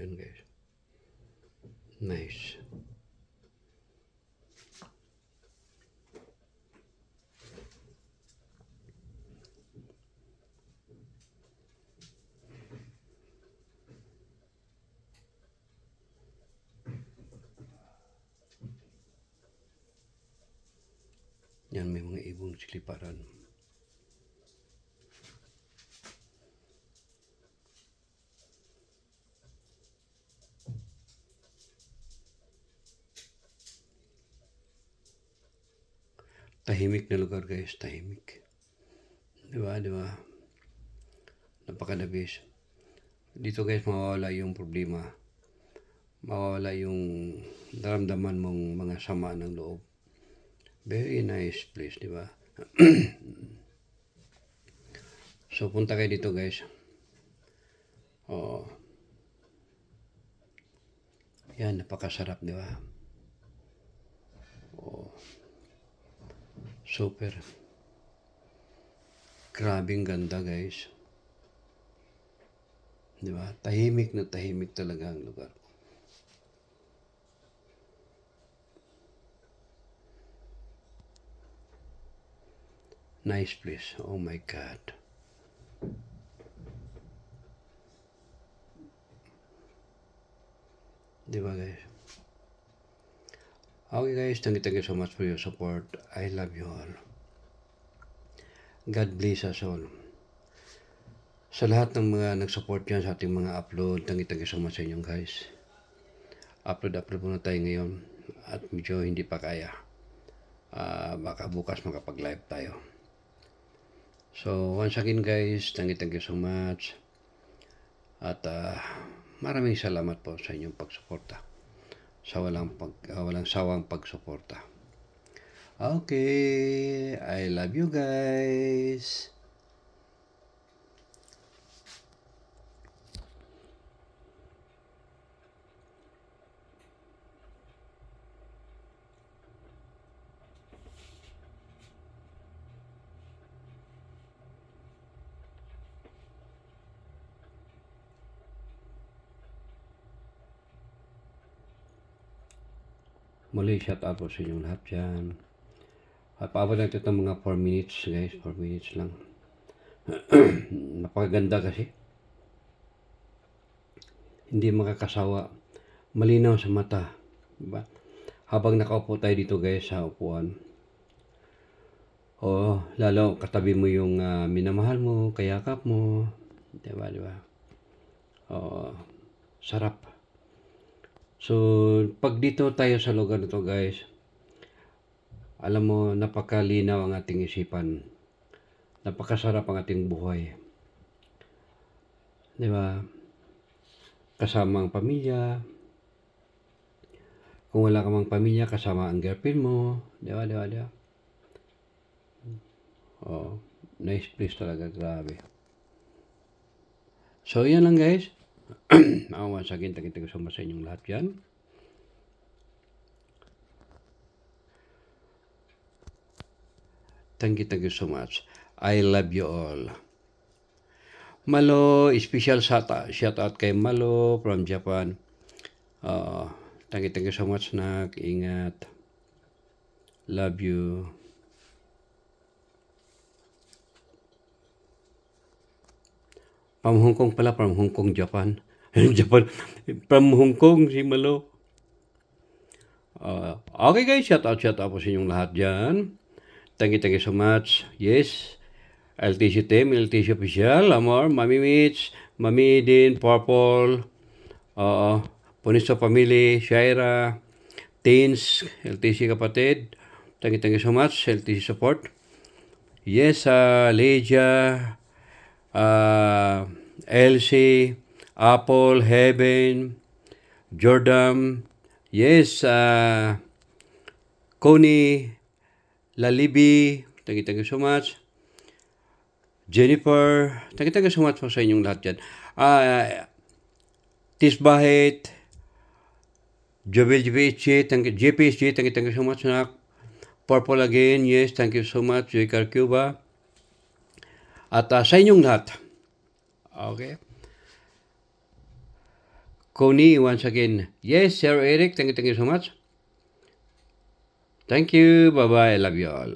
Yan guys. Nice. Yan, may mga ibong siliparan. Tahimik na lugar guys, tahimik. Diba? Napakadabis. Dito guys, mawawala yung problema. Mawawala yung naramdaman mong mga sama ng loob. Very nice place, di ba? So, punta kayo dito, guys. Oh. Yan, napakasarap, di ba? Oh. Super. Grabing ganda, guys. Di ba? Tahimik na tahimik talaga ang lugar. Nice place. Oh my God. Diba guys? Okay guys, thank you so much for your support. I love you all. God bless us all. Sa lahat ng mga nag-support dyan sa ating mga upload, thank you so much sa inyong guys. Upload muna tayo ngayon at medyo hindi pa kaya. Baka bukas makapag-live tayo. So, once again guys, thank you so much. At maraming salamat po sa inyong pagsuporta. Sa walang sawang pagsuporta. Okay, I love you guys. Muli, shout out po sa inyong lahat dyan. At paabot natin ito mga 4 minutes guys, 4 minutes lang. Napakaganda kasi. Hindi makakasawa. Malinaw sa mata. Diba? Habang nakaupo tayo dito guys sa upuan. Lalo katabi mo yung minamahal mo, kayakap mo. Diba? Sarap. So, pag dito tayo sa lugar na to guys, alam mo, napakalinaw ang ating isipan. Napakasarap ang ating buhay. Di ba? Kasama ang pamilya. Kung wala ka mang pamilya, kasama ang girlfriend mo. Di ba? Nice place talaga. Grabe. So, yan lang guys. Once again, thank you so much sa inyong lahat yan. Thank you so much. I love you all. Malo, special shout out kay Malo from Japan. Thank you so much, nak. Ingat. Love you. From Hong Kong pala, from Hong Kong, Japan. Japan. From Hong Kong, si Malo. Okay guys, shout out po sa inyong lahat dyan. Thank you so much. Yes. LTC team, LTC official, Amor, Mami Mitch, Mami Din, Purple, Punisto Family, Shaira, Teens, LTC kapatid. Thank you so much, LTC support. Yes, Legia, Elsie, Apple, Heaven, Jordan, yes, Connie, Lalibi, thank you so much. Jennifer, thank you so much po sa inyong lahat dyan. Tisbahit, Jovel JPSG, thank you so much, nak. Purple again, yes, thank you so much, Joy Carcuba. At sa inyong lahat. Okay. Connie, once again. Yes, Sir Eric, thank you so much. Thank you. Bye-bye. I love you all.